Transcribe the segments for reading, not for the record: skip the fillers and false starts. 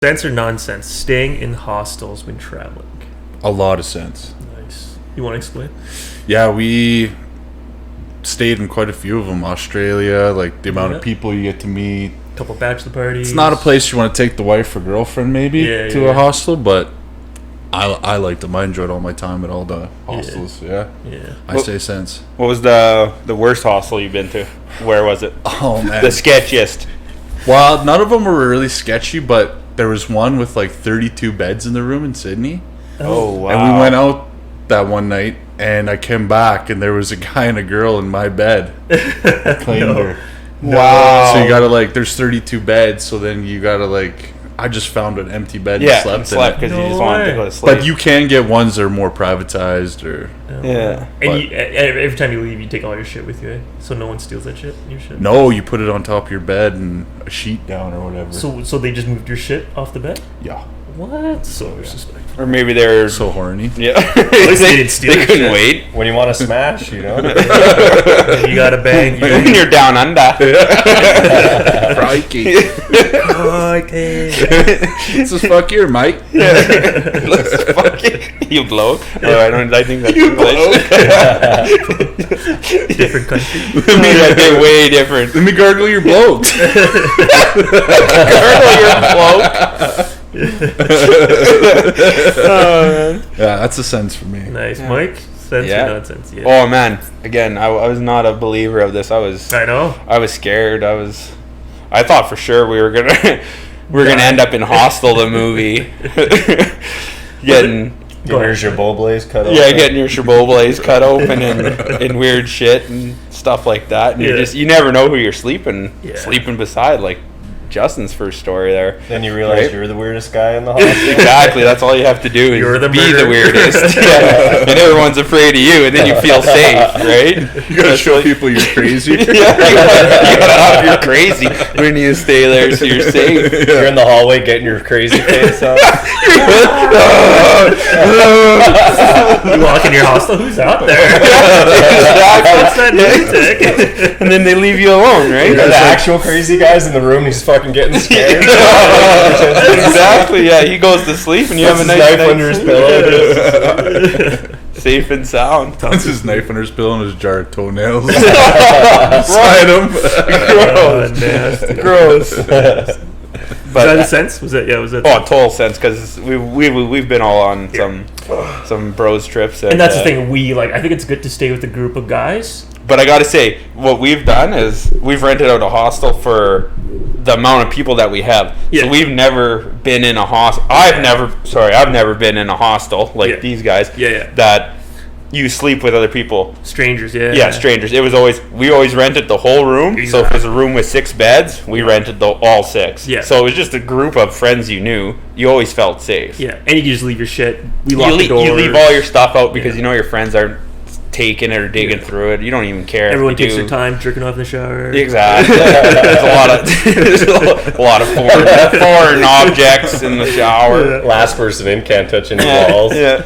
Sense or nonsense? Staying in hostels when traveling. A lot of sense. Nice. You want to explain? Yeah, we stayed in quite a few of them. Australia, like the amount of people you get to meet. Couple bachelor parties. It's not a place you want to take the wife or girlfriend maybe to a hostel, but I liked them. I enjoyed all my time at all the hostels. Yeah. I say sense. What was the worst hostel you've been to? Where was it? Oh man, the sketchiest. Well, none of them were really sketchy, but there was one with like 32 beds in the room in Sydney. Oh wow! And we went out that one night, and I came back, and there was a guy and a girl in my bed. I claimed her. Wow! So you gotta there's 32 beds, so then you gotta I just found an empty bed and slept because you just wanted to go to sleep. But you can get ones that are more privatized or and every time you leave, you take all your shit with you, eh? So no one steals that shit. Your shit. No, you put it on top of your bed and a sheet down or whatever. So they just moved your shit off the bed? Yeah. What? So disrespectful. Or maybe they're so horny. Yeah. They didn't steal. They couldn't wait. When you want to smash, you gotta bang. When you're down under. Crikey. Let's just fuck here, Mike. Let's fuck you. You blow. Oh, I think that's English. Different country. They're way different. Let me gargle your bloke. Gargle your bloke. Yeah, that's a sense for me. Nice. Mike? Sense or nonsense? Yeah. Oh man, again, I was not a believer of this. I was scared. I thought for sure we were gonna end up in Hostel the movie. Getting your Chipotle cut open. Yeah, getting your Chipotle cut open and weird shit and stuff like that. And you never know who you're sleeping beside. Like Justin's first story there. Then you realize you're the weirdest guy in the hostel. Exactly. That's all you have to do is be the weirdest. And everyone's afraid of you, and then you feel safe, right? You gotta show people you're crazy. You gotta you're crazy when you stay there, so you're safe. You're in the hallway getting your crazy face up. You walk in your hostel, who's out there? What's that music? And then they leave you alone, right? The actual crazy guy's in the room, he's fucking getting scared. Exactly, yeah. He goes to sleep and you have a nice knife under his pillow. Safe and sound. That's his knife under his pillow and his jar of toenails. Beside him. Gross. But that a sense? Was that? Oh, total sense, because we've been all on some bros trips, and that's the thing. I think it's good to stay with a group of guys. But I gotta say, what we've done is we've rented out a hostel for the amount of people that we have. Yeah. So we've never been in a hostel. I've never been in a hostel like these guys. Yeah. That you sleep with other people. Strangers, yeah. Yeah, strangers. We always rented the whole room. Exactly. So if there's a room with 6 beds, we rented all 6. Yeah. So it was just a group of friends you knew. You always felt safe. Yeah, and you can just leave your shit. We lock the doors. You leave all your stuff out because you know your friends aren't taking it or digging through it. You don't even care. Everyone takes their time jerking off in the shower. Exactly. There's a lot of foreign objects in the shower. Last person in can't touch any walls. Yeah.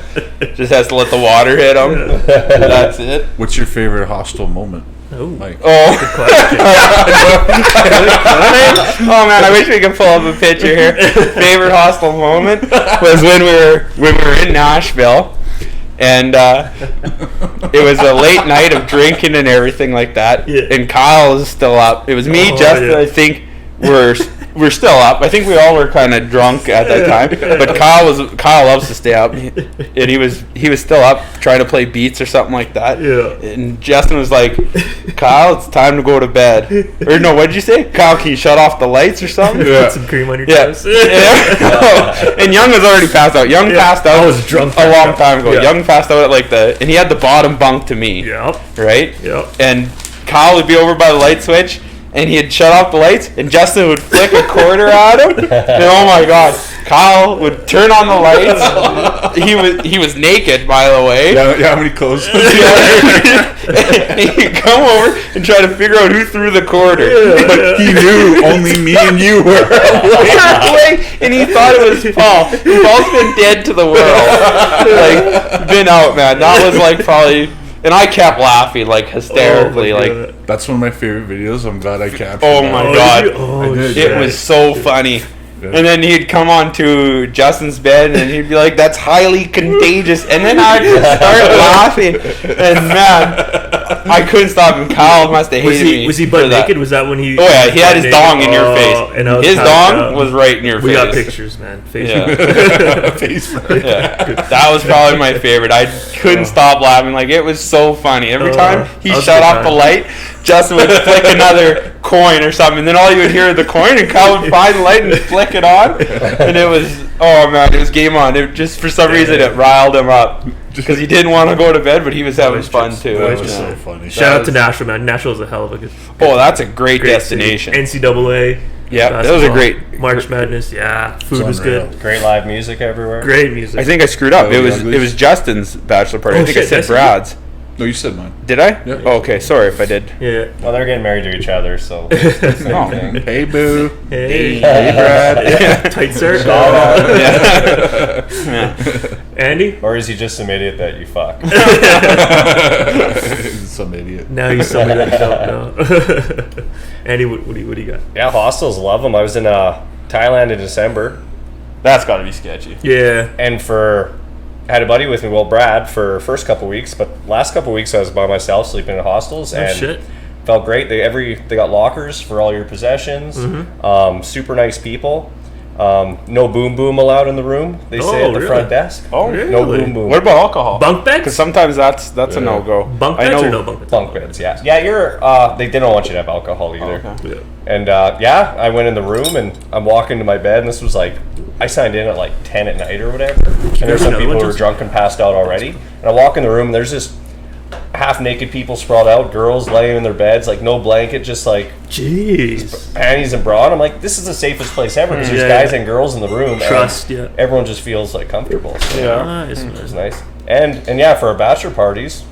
Just has to let the water hit them. That's it. What's your favorite hostel moment? Oh, Mike. Oh, good question. Oh man, I wish we could pull up a picture here. Favorite hostel moment was when we were in Nashville. And it was a late night of drinking and everything like that. Yeah. And Kyle was still up. It was me, Justin. Yeah. I think we're still up. I think we all were kind of drunk at that time. But Kyle loves to stay up, and he was still up trying to play beats or something like that. Yeah. And Justin was like, "Kyle, it's time to go to bed." Or no, what did you say? Kyle, can you shut off the lights or something? Put some cream on your toast. And Young was already passed out. Young passed out. I was drunk a long time ago. Yeah. Young passed out at and he had the bottom bunk to me. Yep. Right. Yep. And Kyle would be over by the light switch. And he'd shut off the lights, and Justin would flick a quarter at him. And oh my God, Kyle would turn on the lights. He was naked, by the way. Yeah, how many clothes? He'd come over and try to figure out who threw the quarter. But he knew only me and you were away. And he thought it was Paul. Paul's been dead to the world. Been out, man. That was probably... And I kept laughing hysterically. That's one of my favorite videos. I'm glad I captured. Oh my God! I did, it was so funny. good. And then he'd come on to Justin's bed and he'd be like, "That's highly contagious." And then I'd just start laughing. And man, I couldn't stop him. Kyle must have hated me. Was he butt naked? Was that when he? Oh yeah, he had his dong in your face. And his dong was right in your face. We got pictures, man. Facebook. That was probably my favorite. I couldn't stop laughing. Like, it was so funny. Every time he shut off the light, Justin would flick another coin or something, and then all you would hear is the coin, and Kyle would find the light and flick it on, and it was, oh man, it was game on. It just, for some reason, it riled him up because he didn't want to go to bed, but he was having fun too. That was so funny. Shout out to Nashville, man. Nashville is a hell of a good. Oh, that's a great destination. NCAA. Yeah, that was a great March Madness. Yeah, food was good. Great live music everywhere. Great music. I think I screwed up. It was Justin's bachelor party. I think I said Brad's. No, you said mine. Did I? Yeah. Oh, okay, sorry if I did. Yeah. Well, they're getting married to each other, so. Hey, boo. Hey, Brad. Yeah. Tight circle. Yeah. Andy? Or is he just some idiot that you fuck? Some idiot. Now he's somebody that you don't know. Andy, what do you got? Yeah, hostels, love them. I was in Thailand in December. That's got to be sketchy. Yeah. And I had a buddy with me, well, Brad, for first couple weeks, but last couple weeks I was by myself sleeping in hostels, and shit. felt great. They got lockers for all your possessions. Super nice people. No boom boom allowed in the room. They say at the front desk. Oh, really? No boom boom. What about alcohol? Bunk beds? Because sometimes that's a no go. Bunk beds or no bunk beds? Bunk beds, yeah. Yeah, they didn't want you to have alcohol either. Oh, okay. Yeah. And I went in the room and I'm walking to my bed, and this was like, I signed in at like 10 at night or whatever. And there's some people who were drunk and passed out already. And I walk in the room, and there's just half naked people sprawled out, girls laying in their beds, like no blanket, just like jeez, panties and bra. And I'm like, this is the safest place ever because there's guys and girls in the room. Trust, and everyone just feels like comfortable. So Nice. It's nice. And yeah, for our bachelor parties,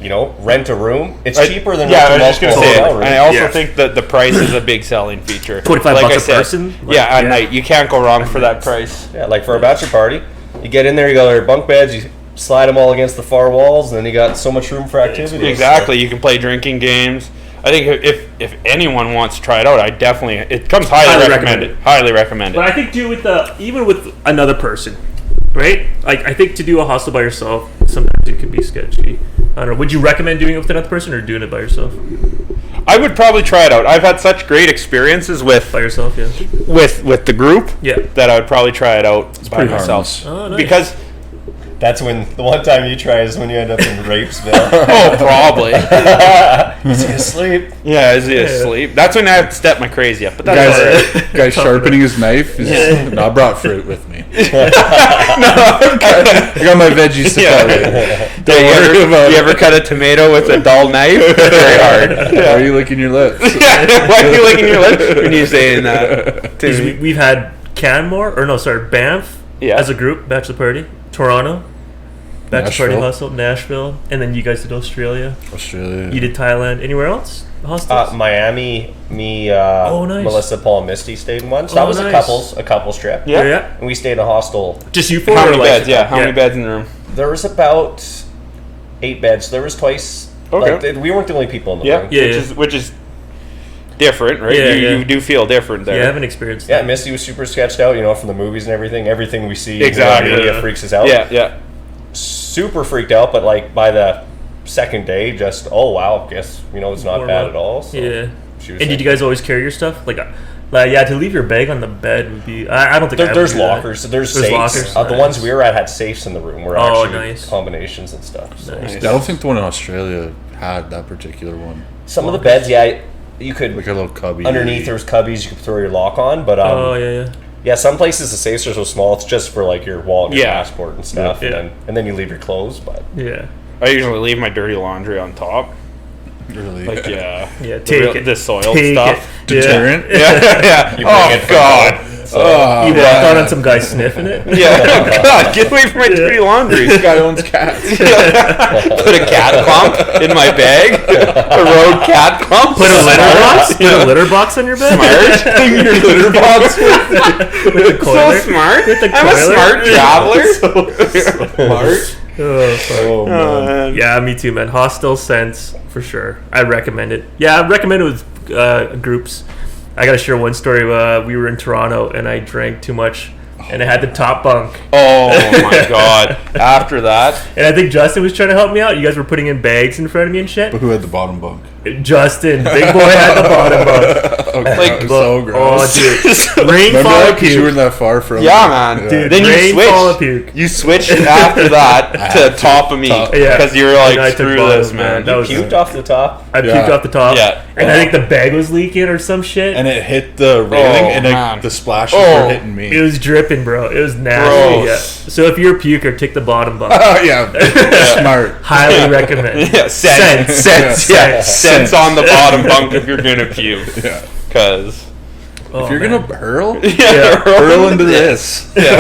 rent a room. It's cheaper than I was renting just gonna multiple say, hotel rooms. and I also think that the price is a big selling feature. $25 like a I said, person? At night. You can't go wrong for that price. Yeah, like for a bachelor party, you get in there, you got your bunk beds, you slide them all against the far walls, and then you got so much room for activities. Exactly. You can play drinking games. I think if anyone wants to try it out, it comes highly recommended. Highly recommended. But I think even with another person, right? Like, I think to do a hostel by yourself, sometimes it can be sketchy. I don't know. Would you recommend doing it with another person or doing it by yourself? I would probably try it out. I've had such great experiences with By yourself, yeah. with the group that I would probably try it out by myself. Oh, nice. Because that's when the one time you try is when you end up in Rapesville. probably. Is he asleep? Yeah, is he asleep? That's when I have to step my crazy up. But that's all right. Guy sharpening his knife. No, I brought fruit with me. I got my veggies separate. You ever cut a tomato with a dull knife? Very hard. Why are you licking your lips? Why are you licking your lips when you're saying that? We've had Banff as a group, bachelor party, Toronto, bachelor party hostel, Nashville, and then you guys did Australia. You did Thailand. Anywhere else? Hostels? Miami, me, nice. Melissa, Paul, and Misty stayed in one. So that was nice. a couples trip. Yeah. And we stayed in a hostel. Just you four? How many beds? Yeah, how many beds in the room? There was about 8 beds. There was twice. Okay. We weren't the only people in the room. Which is different, right? You do feel different there. Yeah, I haven't experienced that. Yeah, Misty was super sketched out, from the movies and everything. Everything we see exactly. in media freaks us out. Yeah. Super freaked out, but like by the second day, just guess it's not bad at all. So and did you guys always carry your stuff? Like to leave your bag on the bed would be. I don't think there's lockers. There's safes. Lockers. The ones we were at had safes in the room. Were actually nice. Combinations and stuff. So. Nice. I don't think the one in Australia had that particular one. Some of the beds, you could like a little cubby. Underneath there was cubbies you could throw your lock on, but yeah, some places the safes are so small it's just for like your wallet, and your passport and stuff, and then you leave your clothes. But I usually leave my dirty laundry on top. Really? Like the soil stuff. Deterrent. Yeah. Oh God. You walked on some guy sniffing it. Yeah. God, get away from my dirty laundry. This guy owns cats. Put a cat clump in my bag. A road cat clump. Put a litter box. Put a litter box on your bed. Smart. Your litter box with the coiler. So smart. I'm a smart traveler. Smart. Oh, man. Yeah, me too, man. Hostel sense for sure. I recommend it. Yeah, I recommend it with groups. I gotta share one story. We were in Toronto and I drank too much. And I had the top bunk. Oh my god! After that, and I think Justin was trying to help me out. You guys were putting in bags in front of me and shit. But who had the bottom bunk? Justin, big boy, had the bottom bunk. Okay, like so gross. Oh, dude, rain, fall, puke. You weren't that far from. Yeah, man. Dude, then rain, you switched. fall, puke. You switched after that to top of me because you were like, screw this, man. You puked off the top. I puked off the top. Yeah, and I think the bag was leaking or some shit. And it hit the railing, and the splashes were hitting me. It was dripping, bro. It was nasty. Yeah. So if you're a puker, take the bottom bunk. Oh yeah, smart. Highly recommend. Yeah, sense on the bottom bunk if you're gonna puke. Yeah, because if you're gonna hurl, hurl into this. Yeah.